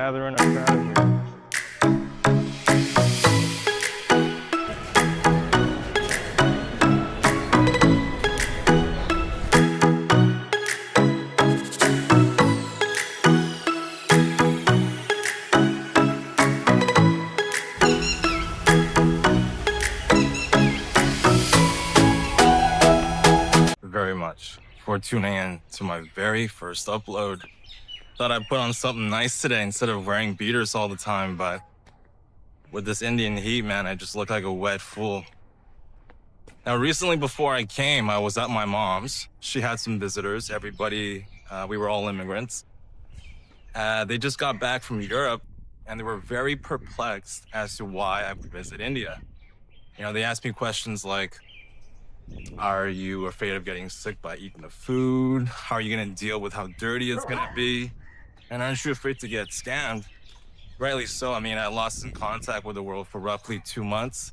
gathering a crowd here. Very much for tuning in to my very first upload. Thought I'd put on something nice today instead of wearing beaters all the time, but with this Indian heat, man, I just look like a wet fool. Now, recently before I came, I was at my mom's. She had some visitors, everybody, we were all immigrants. They just got back from Europe and they were very perplexed as to why I would visit India. You know, they asked me questions like, are you afraid of getting sick by eating the food? How are you going to deal with how dirty it's going to be? And aren't you afraid to get scammed? Rightly so. I mean, I lost in contact with the world for roughly 2 months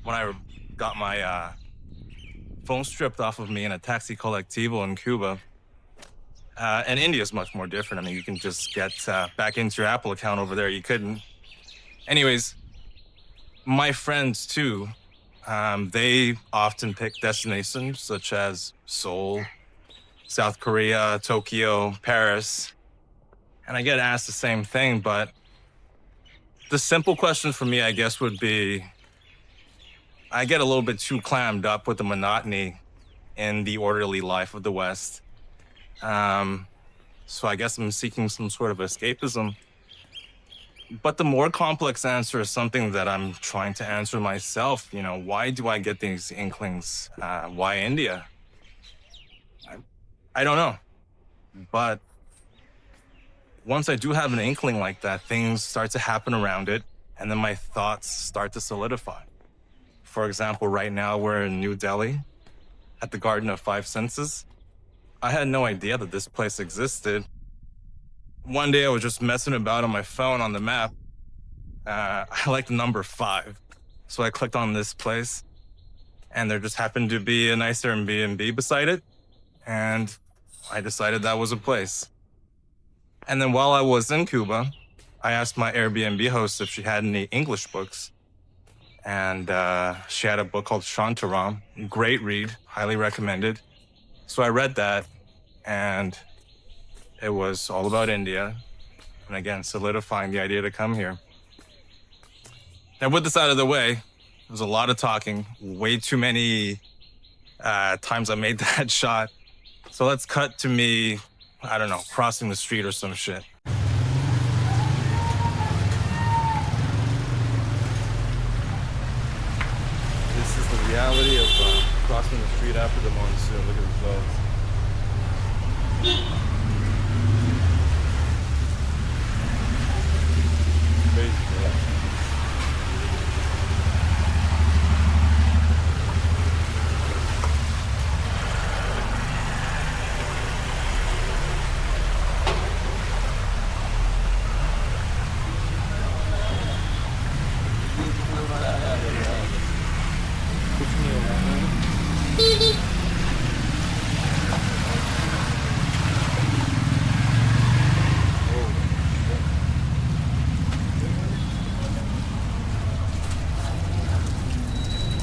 when I got my phone stripped off of me in a taxi collectivo in Cuba. And India is much more different. I mean, you can just get back into your Apple account over there. You couldn't. Anyways, my friends too, they often pick destinations such as Seoul, South Korea, Tokyo, Paris. And I get asked the same thing, but the simple question for me, I guess, would be, I get a little bit too clammed up with the monotony in the orderly life of the West. So I guess I'm seeking some sort of escapism. But the more complex answer is something that I'm trying to answer myself. You know, why do I get these inklings? Why India? I don't know. But once I do have an inkling like that, things start to happen around it, and then my thoughts start to solidify. For example, right now we're in New Delhi at the Garden of Five Senses. I had no idea that this place existed. One day I was just messing about on my phone on the map. I like the number 5. So I clicked on this place and there just happened to be a nice Airbnb beside it. And I decided that was a place. And then while I was in Cuba, I asked my Airbnb host if she had any English books. And she had a book called Shantaram. Great read, highly recommended. So I read that and it was all about India. And again, solidifying the idea to come here. Now with this out of the way, there was a lot of talking, way too many times I made that shot. So let's cut to me, I don't know, crossing the street or some shit. This is the reality of crossing the street after the monsoon. Look at the clothes. Crazy, man.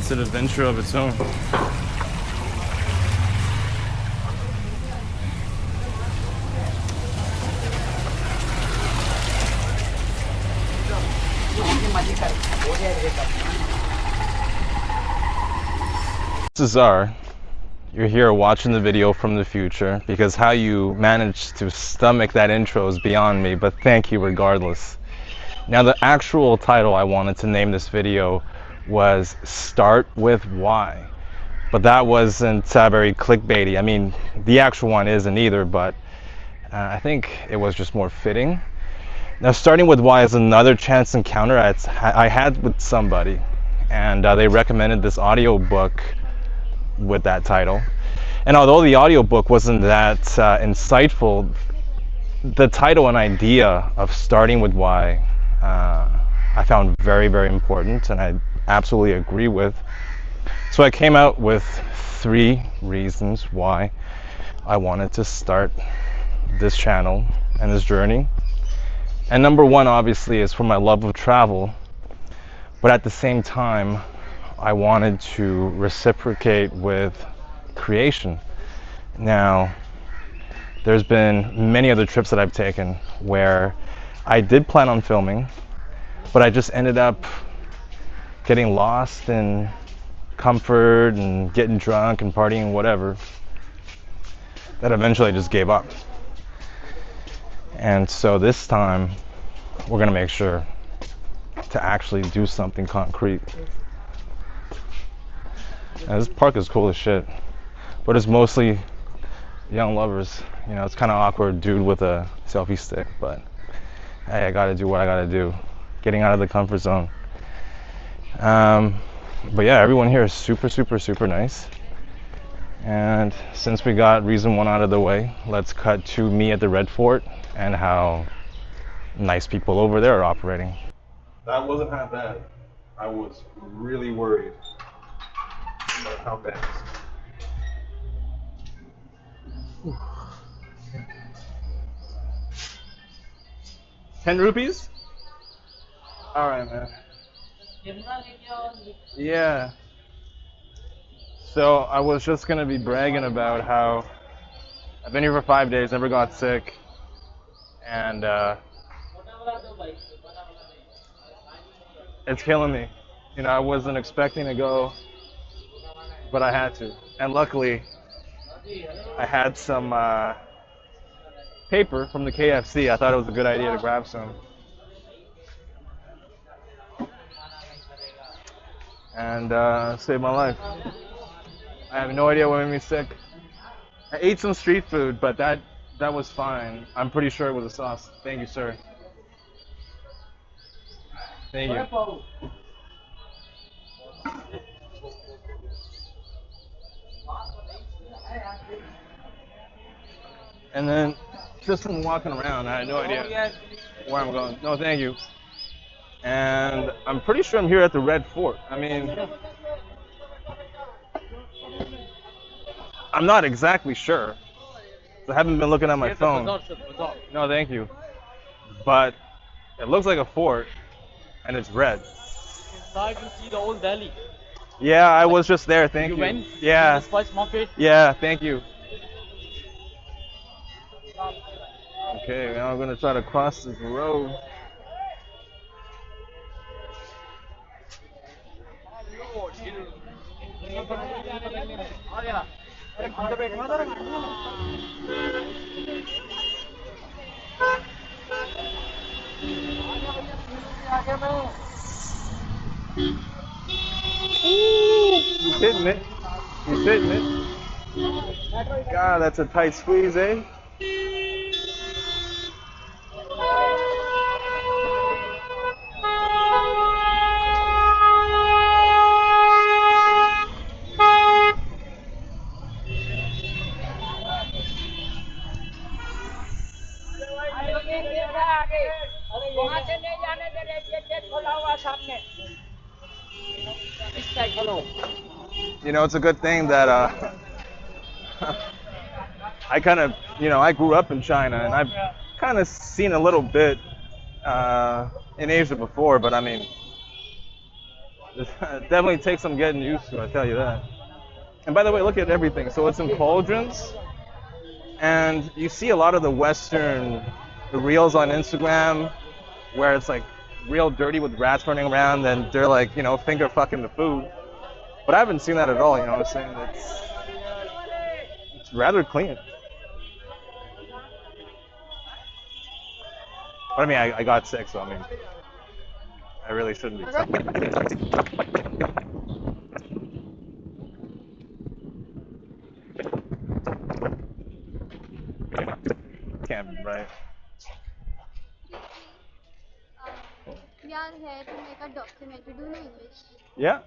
It's an adventure of its own. Cesar, you're here watching the video from the future because how you managed to stomach that intro is beyond me, but thank you regardless. Now the actual title I wanted to name this video was Start With Why, but that wasn't very clickbaity. I mean, the actual one isn't either, but I think it was just more fitting. Now starting with why is another chance encounter I had with somebody, and they recommended this audio book with that title. And although the audiobook wasn't that insightful, the title and idea of starting with why I found very, very important, and I absolutely agree with. So I came out with 3 reasons why I wanted to start this channel and this journey. And number one, obviously, is for my love of travel. But at the same time, I wanted to reciprocate with creation. Now, there's been many other trips that I've taken where I did plan on filming, but I just ended up getting lost in comfort and getting drunk and partying, whatever, that eventually I just gave up. And so this time, we're gonna make sure to actually do something concrete. And this park is cool as shit, but it's mostly young lovers. You know, it's kind of awkward, dude with a selfie stick, but hey, I gotta do what I gotta do. Getting out of the comfort zone. But yeah, everyone here is super nice. And since we got reason one out of the way, let's cut to me at the Red Fort and how nice people over there are operating. That wasn't half bad. I was really worried about how bad. 10 rupees? Alright, man. Yeah. So I was just gonna be bragging about how I've been here for 5 days, never got sick, and it's killing me. You know, I wasn't expecting to go, but I had to. And luckily, I had some paper from the KFC. I thought it was a good idea to grab some. And saved my life. I have no idea what made me sick. I ate some street food, but that was fine. I'm pretty sure it was a sauce. Thank you, sir. Thank you. And then, just from walking around, I had no idea where I'm going. No, thank you. And I'm pretty sure I'm here at the Red Fort. I mean, I'm not exactly sure. I haven't been looking at my phone. No, thank you. But it looks like a fort, and it's red. Inside you see the old Delhi. Yeah, I was just there. Thank you. You went? Yeah. Market? Yeah, thank you. Okay, now I'm gonna try to cross this road. He's hitting it. He's hitting it. God, that's a tight squeeze, eh? You know, it's a good thing that I kind of, you know, I grew up in China, and I've kind of seen a little bit in Asia before, but I mean, it definitely takes some getting used to, I tell you that. And by the way, look at everything. So it's in cauldrons, and you see a lot of the Western reels on Instagram where it's like real dirty with rats running around, and they're like, you know, finger fucking the food. But I haven't seen that at all, you know what I'm saying? It's rather clean. But I mean, I got sick, so I mean, I really shouldn't be. Can't be right. We are here to make a documentary. Do you know English? Yeah?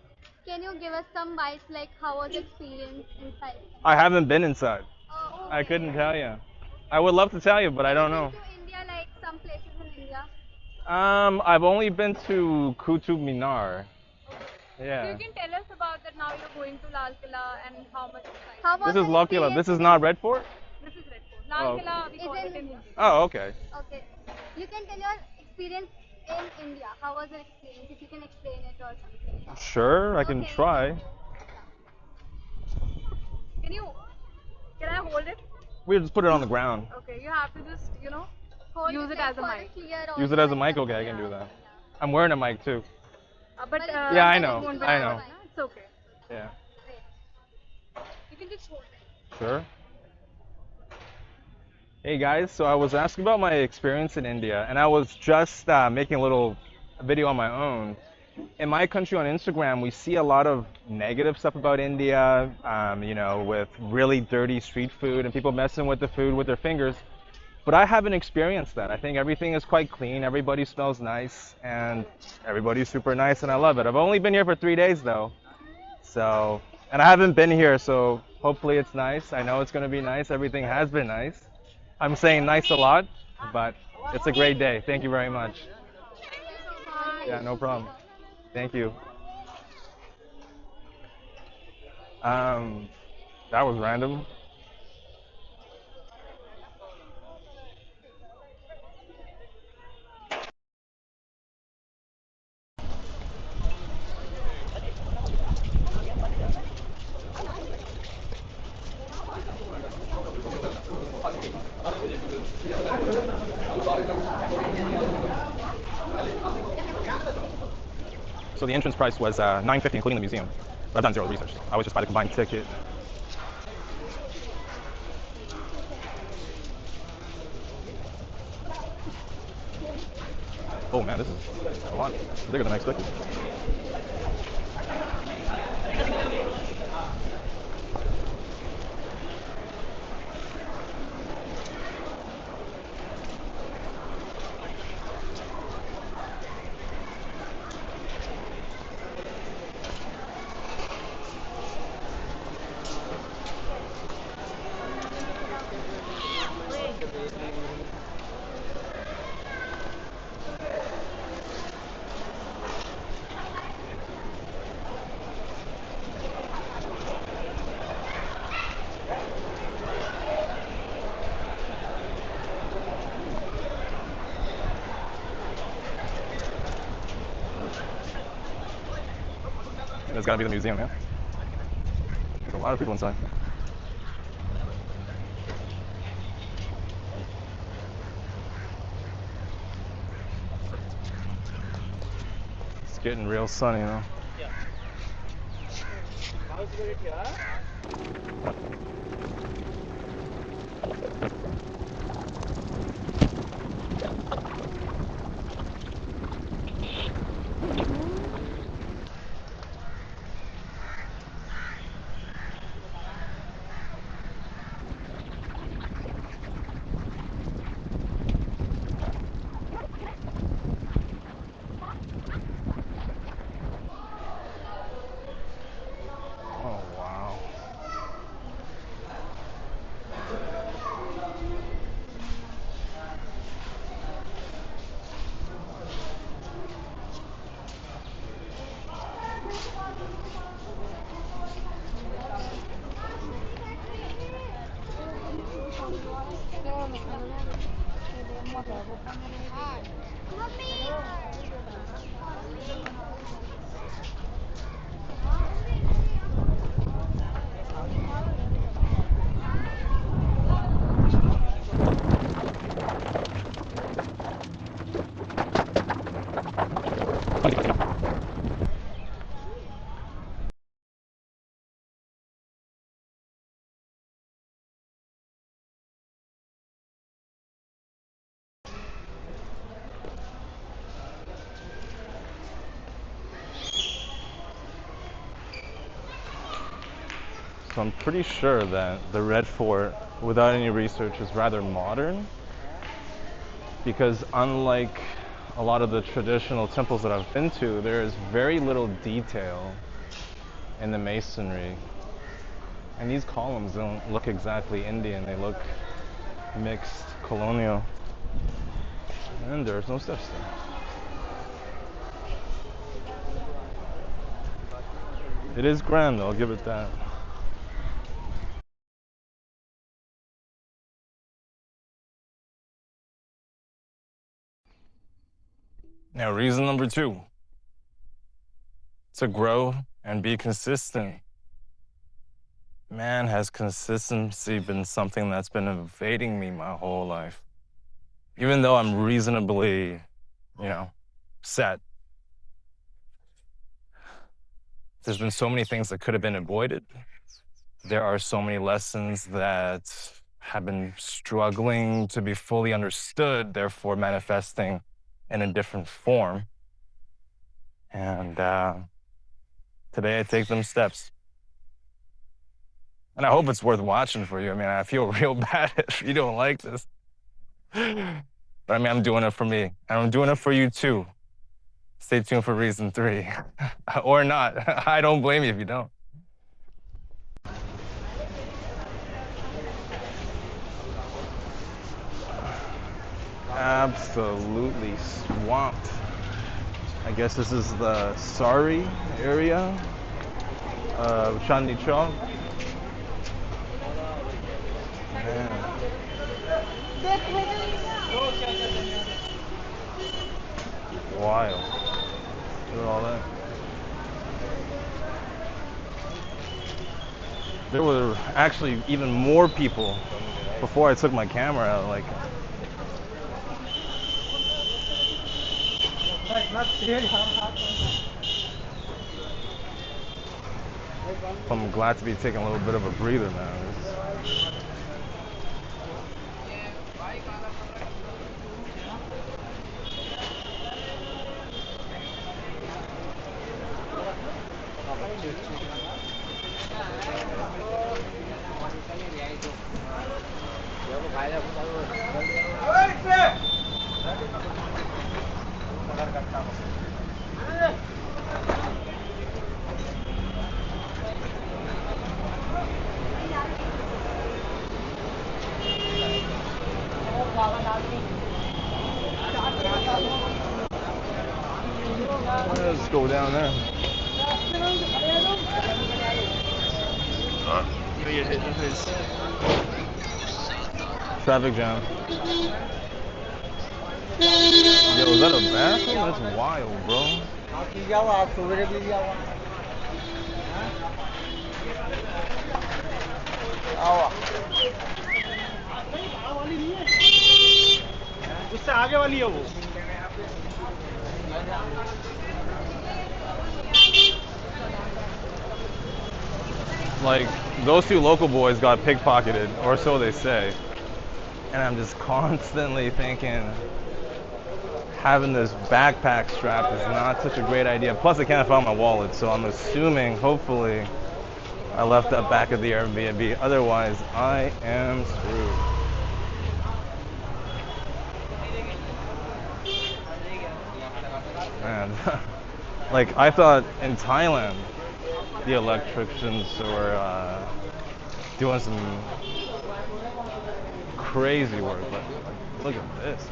Can you give us some bites, like how was the experience inside? I haven't been inside. Oh, I couldn't tell you. I would love to tell you, but I don't know. To India, like some places in India. I've only been to Qutub Minar. Yeah. So you can tell us about that now you're going to Lal Killa and how much excited. How was This is Lal Killa. This is not Red Fort? This is Red Fort. Lal Oh. Killa we call it in Hindi. Oh, okay. Okay. You can tell your experience in India? How was your experience? If you can explain it or something. Sure, I can Okay. try. Can I hold it? We just put it on the ground. Okay, you have to just, Hold use it like as a for mic. clear Use it as a audio mic? and Okay, I can something. do that. I'm wearing a mic too. But Yeah, I it know. won't be I too know. fine. it's okay. Yeah. You can just hold it. Sure. Hey guys, so I was asking about my experience in India, and I was just making a little video on my own. In my country on Instagram, we see a lot of negative stuff about India, with really dirty street food and people messing with the food with their fingers. But I haven't experienced that. I think everything is quite clean, everybody smells nice, and everybody's super nice, and I love it. I've only been here for 3 days though, and I haven't been here, so hopefully it's nice. I know it's going to be nice. Everything has been nice. I'm saying nice a lot, but it's a great day. Thank you very much. Yeah, no problem. Thank you. That was random. So the entrance price was $9.50, including the museum. But I've done zero research. I was just buy the combined ticket. Oh man, this is a lot bigger than I expected. And it's gotta be the museum, man. There's a lot of people inside. It's getting real sunny now. Oh wow. So I'm pretty sure that the Red Fort, without any research, is rather modern, because unlike a lot of the traditional temples that I've been to, there is very little detail in the masonry. And these columns don't look exactly Indian, they look mixed colonial. And there's no steps there. It is grand, I'll give it that. Now, reason number 2, to grow and be consistent. Man, has consistency been something that's been evading me my whole life. Even though I'm reasonably, set. There's been so many things that could have been avoided. There are so many lessons that have been struggling to be fully understood, therefore manifesting in a different form. And today I take them steps. And I hope it's worth watching for you. I mean, I feel real bad if you don't like this. But I mean, I'm doing it for me. And I'm doing it for you too. Stay tuned for reason 3. Or not. I don't blame you if you don't. Absolutely swamped. I guess this is the Sari area of Chandni Chowk. Man. Wild. Look at all that. There were actually even more people before I took my camera out. Like, I'm glad to be taking a little bit of a breather now. Let's go down there. Traffic jam. Yo, is that a bathroom? That's wild, bro. उससे आगे वाली है वो Like, those 2 local boys got pickpocketed, or so they say. And I'm just constantly thinking, having this backpack strap is not such a great idea. Plus, I can't find my wallet, so I'm assuming, hopefully, I left that back at the Airbnb. Otherwise, I am screwed. Man, like, I thought in Thailand, the electricians were doing some crazy work, but like, look at this.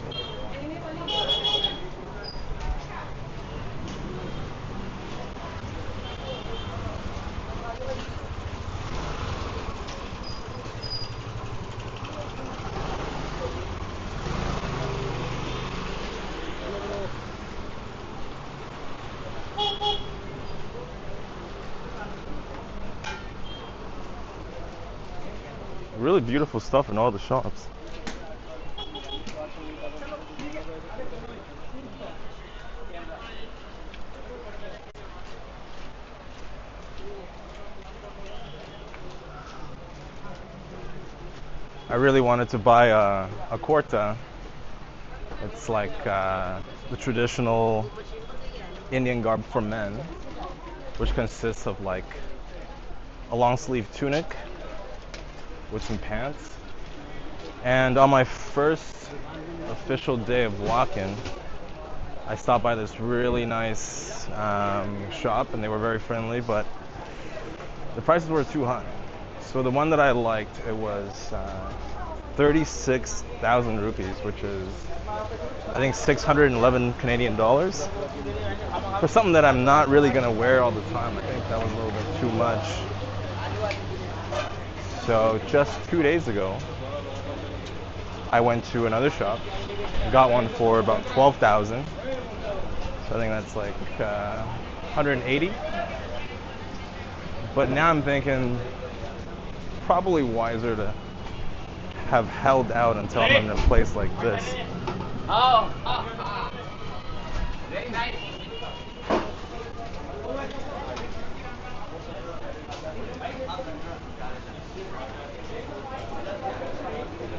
Really beautiful stuff in all the shops. I really wanted to buy a kurta. It's like the traditional Indian garb for men, which consists of like a long sleeve tunic with some pants. And on my first official day of walking, I stopped by this really nice shop, and they were very friendly, but the prices were too high. So the one that I liked, it was 36,000 rupees, which is I think 611 Canadian dollars. For something that I'm not really gonna wear all the time, I think that was a little bit too much. So just 2 days ago, I went to another shop, got one for about 12,000, So I think that's like 180. But now I'm thinking probably wiser to have held out until I'm in a place like this. Very nice.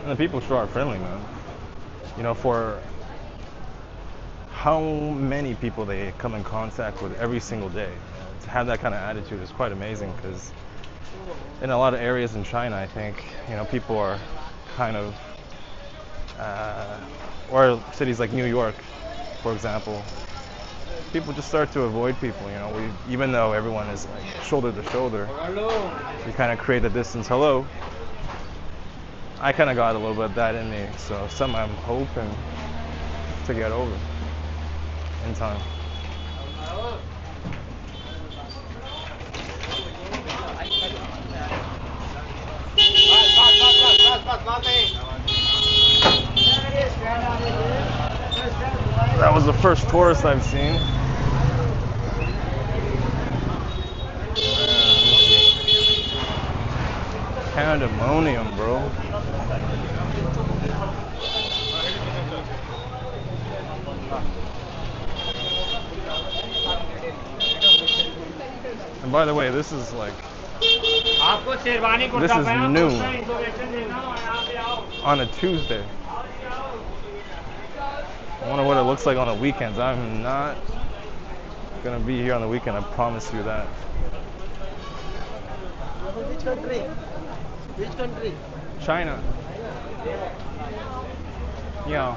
And the people sure are friendly, man. You know, for how many people they come in contact with every single day. To have that kind of attitude is quite amazing, because in a lot of areas in China, I think, you know, people are kind of, or cities like New York, for example, people just start to avoid people, you know, even though everyone is like shoulder to shoulder, you kind of create a distance. Hello. I kind of got a little bit of that in me, so some I'm hoping to get over in time. That was the first tourist I've seen. Pandemonium, bro. And by the way, this is like, this is noon on a Tuesday. I wonder what it looks like on the weekends. I'm not gonna be here on the weekend, I promise you that. Which country? Which country? China. Yeah.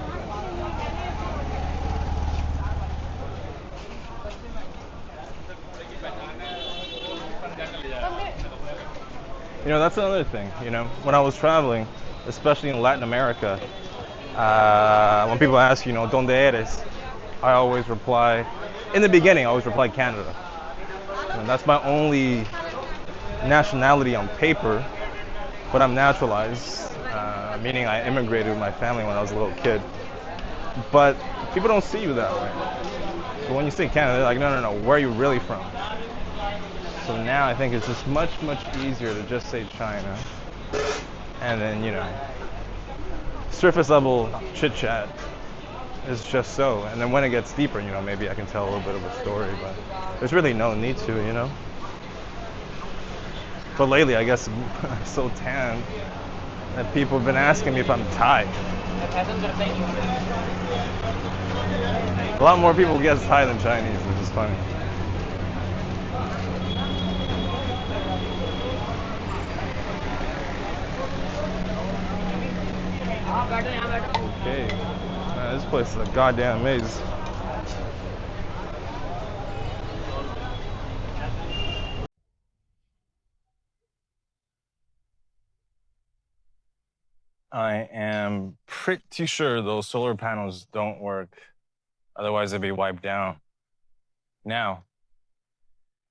You know, that's another thing, you know, when I was traveling, especially in Latin America, when people ask, you know, ¿Dónde eres? I always reply, in the beginning, I always reply Canada. And that's my only nationality on paper, but I'm naturalized, meaning I immigrated with my family when I was a little kid. But people don't see you that way. So when you say Canada, they're like, no, where are you really from? So now I think it's just much easier to just say China. And then, you know, surface level chit chat is just so. And then when it gets deeper, you know, maybe I can tell a little bit of a story, but there's really no need to, you know. But lately, I guess I'm so tan that people have been asking me if I'm Thai. A lot more people guess Thai than Chinese, which is funny. Okay, man, this place is a goddamn maze. I am pretty sure those solar panels don't work. Otherwise, they'd be wiped down. Now,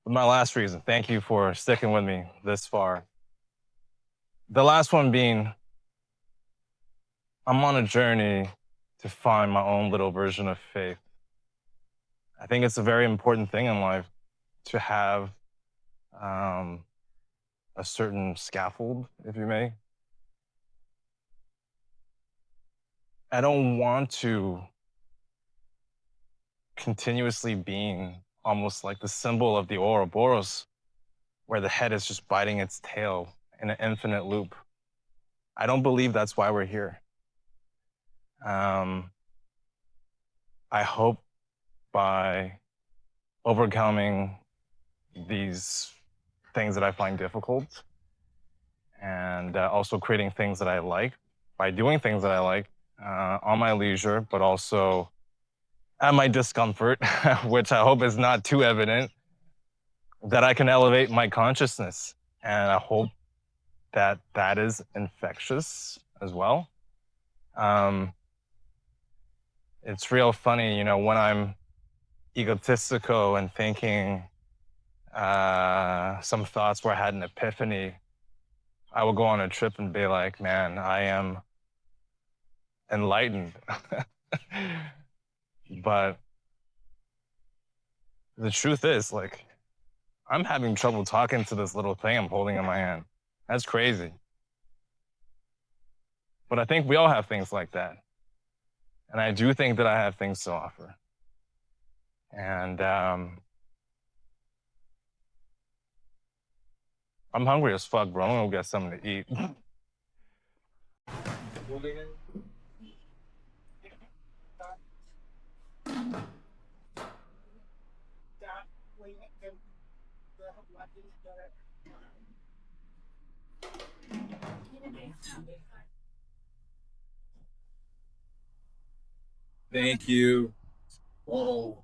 my last reason, thank you for sticking with me this far. The last one being, I'm on a journey to find my own little version of faith. I think it's a very important thing in life to have a certain scaffold, if you may. I don't want to continuously being almost like the symbol of the Ouroboros, where the head is just biting its tail in an infinite loop. I don't believe that's why we're here. I hope by overcoming these things that I find difficult and also creating things that I like, by doing things that I like on my leisure, but also at my discomfort, which I hope is not too evident, that I can elevate my consciousness. And I hope that that is infectious as well. It's real funny, you know, when I'm egotistical and thinking some thoughts where I had an epiphany, I will go on a trip and be like, man, I am enlightened. But The truth is, like, I'm having trouble talking to this little thing I'm holding in my hand. That's crazy. But I think we all have things like that. And I do think that I have things to offer. And I'm hungry as fuck, bro. I'm gonna go get something to eat. Thank you. Oh.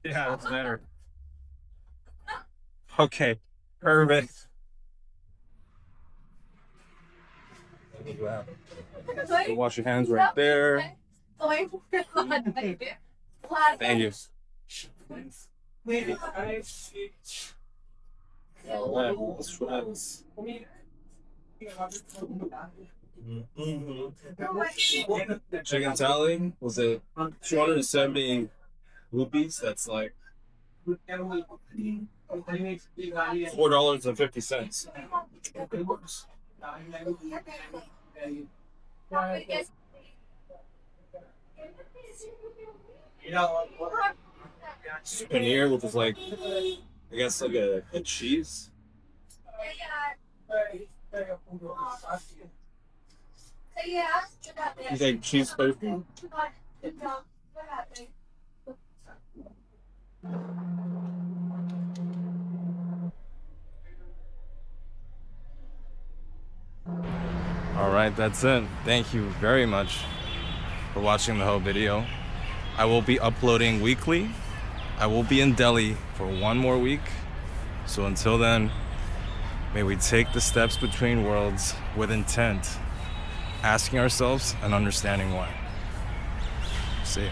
Yeah, that's better. Okay, perfect. Wash your hands right there. Thank you. Let's try this. Chicken tally was it 270 rupees? That's like $4.50. Paneer, which is like, I guess like a cheese. You think cheese tofu? All right, that's it. Thank you very much for watching the whole video. I will be uploading weekly. I will be in Delhi for 1 more week. So until then, may we take the steps between worlds with intent, asking ourselves and understanding why. See ya.